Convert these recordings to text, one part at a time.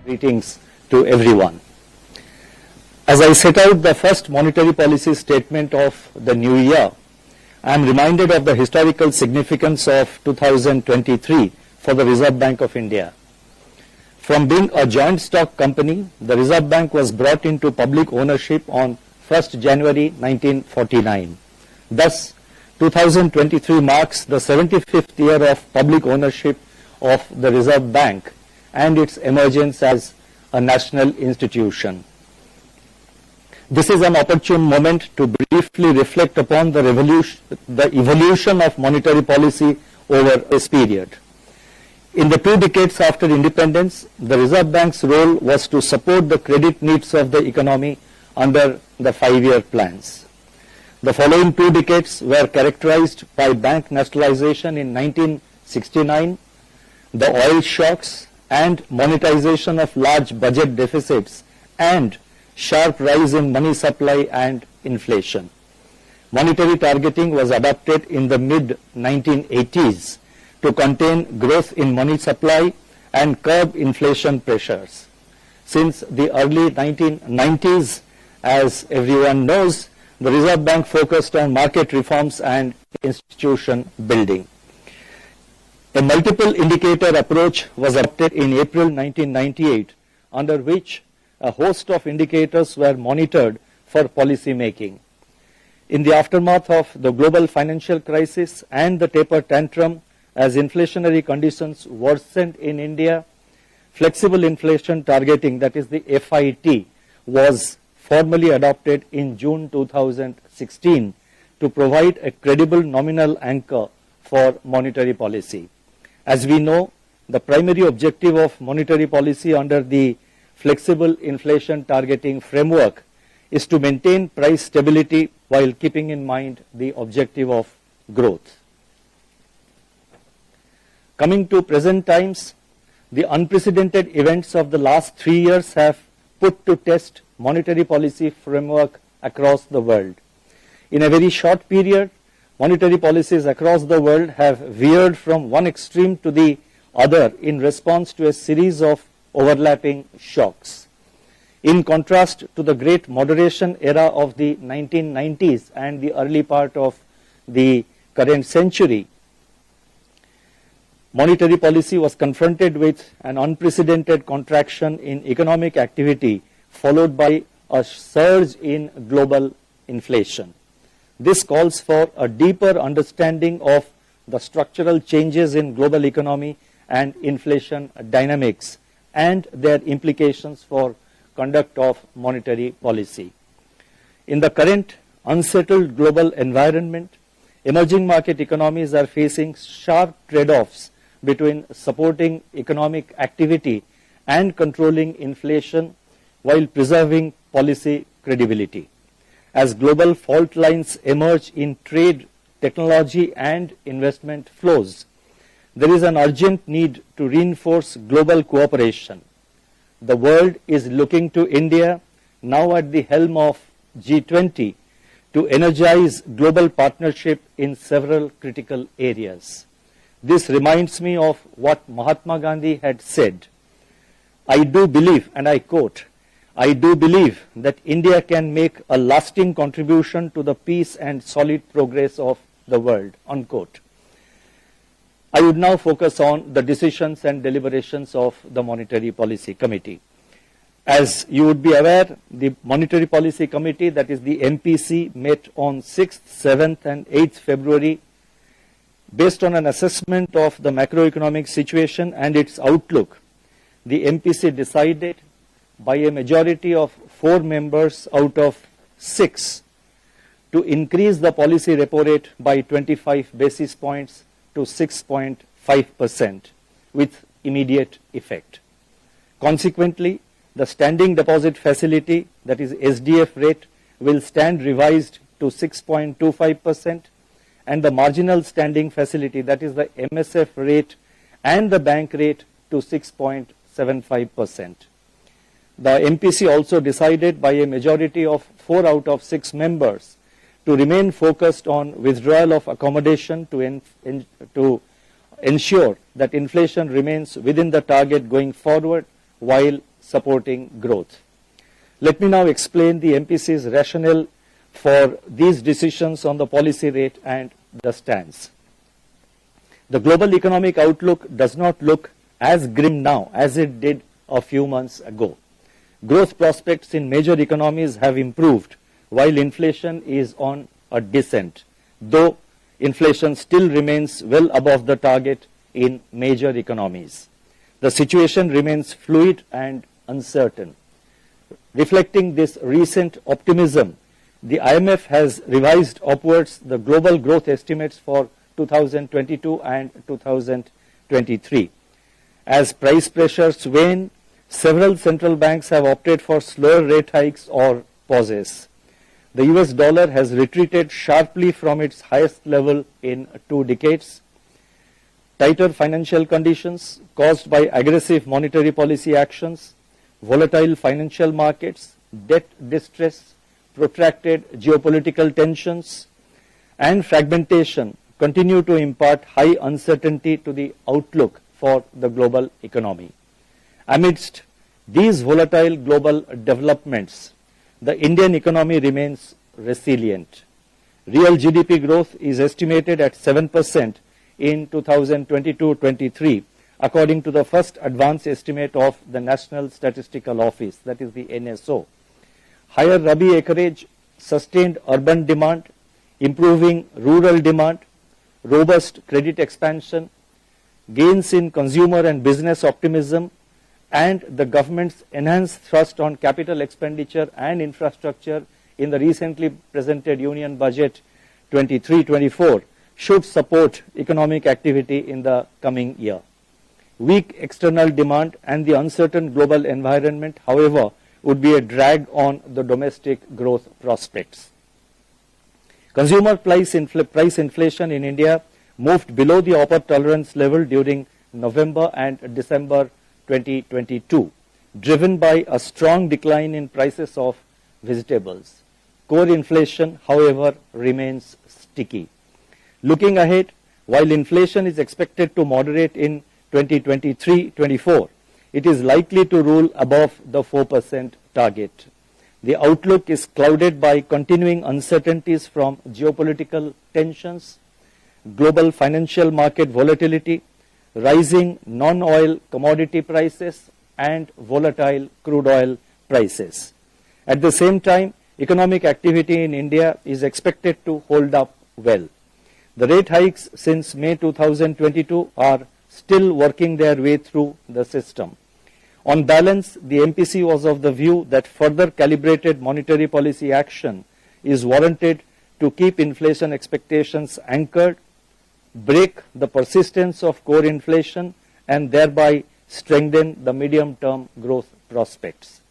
Greetings to everyone. As I set out the first monetary policy statement of the new year, I am reminded of the historical significance of 2023 for the Reserve Bank of India. From being a joint stock company, the Reserve Bank was brought into public ownership on 1st January 1949. Thus, 2023 marks the 75th year of public ownership of the Reserve Bank and its emergence as a national institution. This is an opportune moment to briefly reflect upon the evolution of monetary policy over this period. In the 2 decades after independence, the Reserve Bank's role was to support the credit needs of the economy under the 5-year plans. The following 2 decades were characterized by bank nationalization in 1969, the oil shocks, and monetization of large budget deficits and sharp rise in money supply and inflation. Monetary targeting was adopted in the mid-1980s to contain growth in money supply and curb inflation pressures. Since the early 1990s, as everyone knows, the Reserve Bank focused on market reforms and institution building. A multiple indicator approach was adopted in April 1998, under which a host of indicators were monitored for policy making. In the aftermath of the global financial crisis and the taper tantrum as inflationary conditions worsened in India, flexible inflation targeting, that is the FIT, was formally adopted in June 2016 to provide a credible nominal anchor for monetary policy. As we know, the primary objective of monetary policy under the flexible inflation targeting framework is to maintain price stability while keeping in mind the objective of growth. Coming to present times, the unprecedented events of the last 3 years have put to test monetary policy framework across the world. In a very short period, monetary policies across the world have veered from one extreme to the other in response to a series of overlapping shocks. In contrast to the great moderation era of the 1990s and the early part of the current century, monetary policy was confronted with an unprecedented contraction in economic activity, followed by a surge in global inflation. This calls for a deeper understanding of the structural changes in global economy and inflation dynamics and their implications for conduct of monetary policy. In the current unsettled global environment, emerging market economies are facing sharp trade-offs between supporting economic activity and controlling inflation while preserving policy credibility. As global fault lines emerge in trade, technology, and investment flows, there is an urgent need to reinforce global cooperation. The world is looking to India, now at the helm of G20, to energize global partnership in several critical areas. This reminds me of what Mahatma Gandhi had said. I do believe, and I quote, I do believe that India can make a lasting contribution to the peace and solid progress of the world, unquote. I would now focus on the decisions and deliberations of the Monetary Policy Committee. As you would be aware, the Monetary Policy Committee, that is the MPC, met on 6th, 7th and 8th February. Based on an assessment of the macroeconomic situation and its outlook, the MPC decided by a majority of 4 members out of 6 to increase the policy repo rate by 25 basis points to 6.5% with immediate effect. Consequently, the standing deposit facility, that is SDF rate, will stand revised to 6.25%, and the marginal standing facility, that is the MSF rate, and the bank rate to 6.75%. The MPC also decided by a majority of 4 out of 6 members to remain focused on withdrawal of accommodation to ensure that inflation remains within the target going forward while supporting growth. Let me now explain the MPC's rationale for these decisions on the policy rate and the stance. The global economic outlook does not look as grim now as it did a few months ago. Growth prospects in major economies have improved, while inflation is on a descent, though inflation still remains well above the target in major economies. The situation remains fluid and uncertain. Reflecting this recent optimism, the IMF has revised upwards the global growth estimates for 2022 and 2023. As price pressures wane, several central banks have opted for slower rate hikes or pauses. The US dollar has retreated sharply from its highest level in 2 decades. Tighter financial conditions caused by aggressive monetary policy actions, volatile financial markets, debt distress, protracted geopolitical tensions, and fragmentation continue to impart high uncertainty to the outlook for the global economy. Amidst these volatile global developments, the Indian economy remains resilient. Real GDP growth is estimated at 7% in 2022-23, according to the first advance estimate of the National Statistical Office, that is the NSO. Higher Rabi acreage, sustained urban demand, improving rural demand, robust credit expansion, gains in consumer and business optimism, and the government's enhanced thrust on capital expenditure and infrastructure in the recently presented Union Budget 23-24 should support economic activity in the coming year. Weak external demand and the uncertain global environment, however, would be a drag on the domestic growth prospects. Consumer price inflation in India moved below the upper tolerance level during November and December 2022, driven by a strong decline in prices of vegetables. Core inflation, however, remains sticky. Looking ahead, while inflation is expected to moderate in 2023-24, it is likely to rule above the 4% target. The outlook is clouded by continuing uncertainties from geopolitical tensions, global financial market volatility, rising non-oil commodity prices, and volatile crude oil prices. At the same time, economic activity in India is expected to hold up well. The rate hikes since May 2022 are still working their way through the system. On balance, the MPC was of the view that further calibrated monetary policy action is warranted to keep inflation expectations anchored, break the persistence of core inflation, and thereby strengthen the medium-term growth prospects.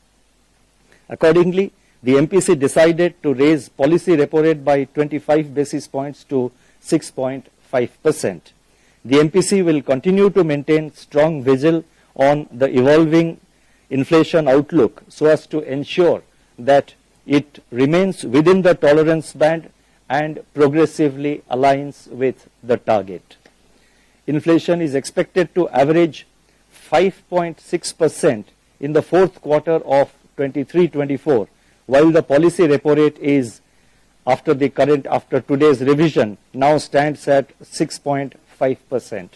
Accordingly, the MPC decided to raise policy repo rate by 25 basis points to 6.5%. The MPC will continue to maintain strong vigil on the evolving inflation outlook so as to ensure that it remains within the tolerance band and progressively aligns with the target. Inflation is expected to average 5.6% in the fourth quarter of 23-24, while the policy repo rate is, after today's revision, now stands at 6.5%.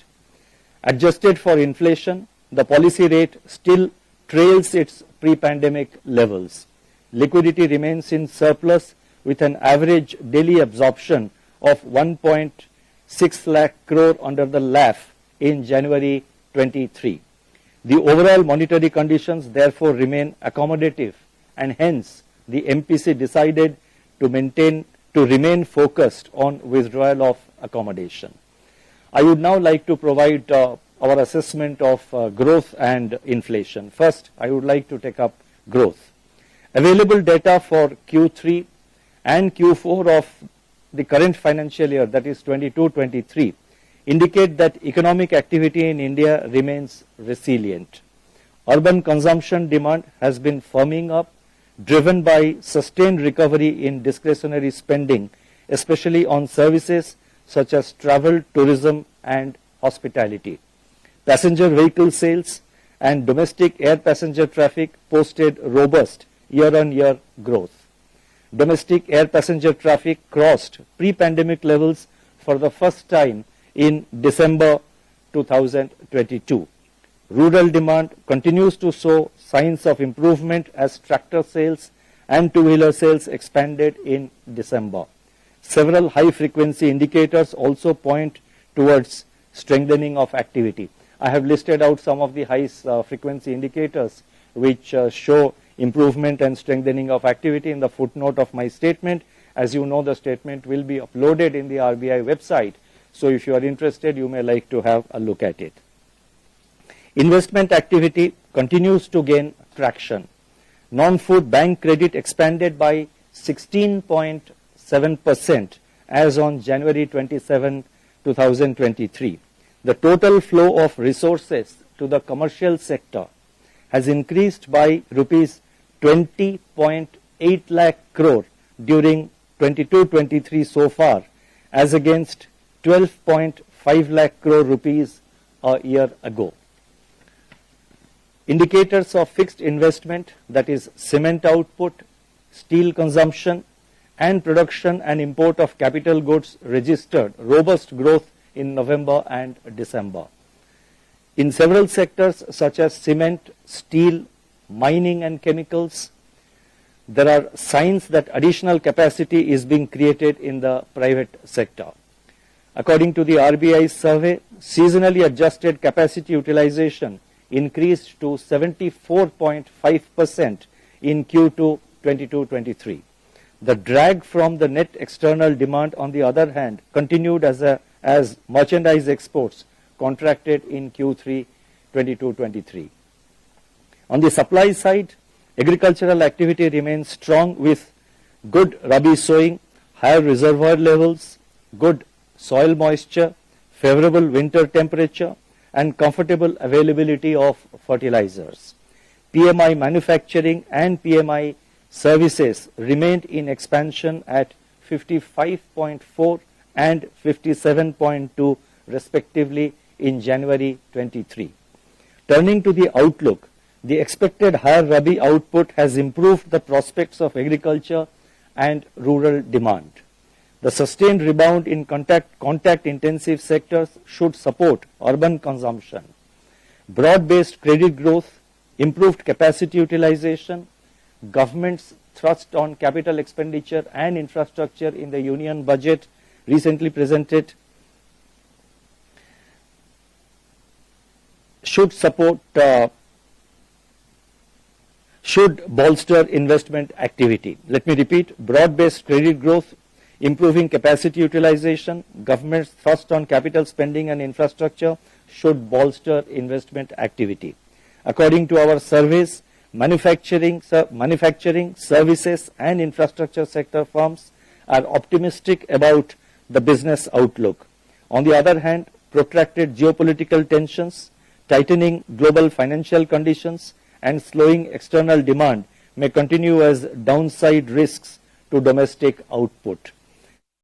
Adjusted for inflation, the policy rate still trails its pre-pandemic levels. Liquidity remains in surplus with an average daily absorption of 1.6 lakh crore under the LAF in January 23. The overall monetary conditions therefore remain accommodative, and hence the MPC decided to remain focused on withdrawal of accommodation. I would now like to provide our assessment of growth and inflation. First, I would like to take up growth. Available data for Q3 and Q4 of the current financial year, that is 22-23, indicate that economic activity in India remains resilient. Urban consumption demand has been firming up, driven by sustained recovery in discretionary spending, especially on services such as travel, tourism, and hospitality. Passenger vehicle sales and domestic air passenger traffic posted robust year-on-year growth. Domestic air passenger traffic crossed pre-pandemic levels for the first time in December 2022. Rural demand continues to show signs of improvement as tractor sales and two-wheeler sales expanded in December. Several high-frequency indicators also point towards strengthening of activity. I have listed out some of the high-frequency indicators which show improvement and strengthening of activity in the footnote of my statement. As you know, the statement will be uploaded in the RBI website. So if you are interested, you may like to have a look at it. Investment activity continues to gain traction. Non-food bank credit expanded by 16.7% as on January 27, 2023. The total flow of resources to the commercial sector has increased by rupees 20.8 lakh crore during 22-23 so far, as against 12.5 lakh crore rupees a year ago. Indicators of fixed investment, that is cement output, steel consumption, and production and import of capital goods registered robust growth in November and December. In several sectors such as cement, steel, mining and chemicals, there are signs that additional capacity is being created in the private sector. According to the RBI survey, seasonally adjusted capacity utilization increased to 74.5% in Q2 22-23. The drag from the net external demand, on the other hand, continued as merchandise exports contracted in Q3 22-23. On the supply side, agricultural activity remains strong with good rabi sowing, higher reservoir levels, good soil moisture, favorable winter temperature, and comfortable availability of fertilizers. PMI manufacturing and PMI services remained in expansion at 55.4 and 57.2 respectively in January 23. Turning to the outlook, the expected higher rabi output has improved the prospects of agriculture and rural demand. The sustained rebound in contact-intensive sectors should support urban consumption. Broad-based credit growth, improved capacity utilization, government's thrust on capital expenditure and infrastructure in the union budget recently presented should bolster investment activity. Let me repeat: broad-based credit growth, improving capacity utilization, government's thrust on capital spending and infrastructure should bolster investment activity. According to our surveys, manufacturing, services and infrastructure sector firms are optimistic about the business outlook. On the other hand, protracted geopolitical tensions, tightening global financial conditions, and slowing external demand may continue as downside risks to domestic output.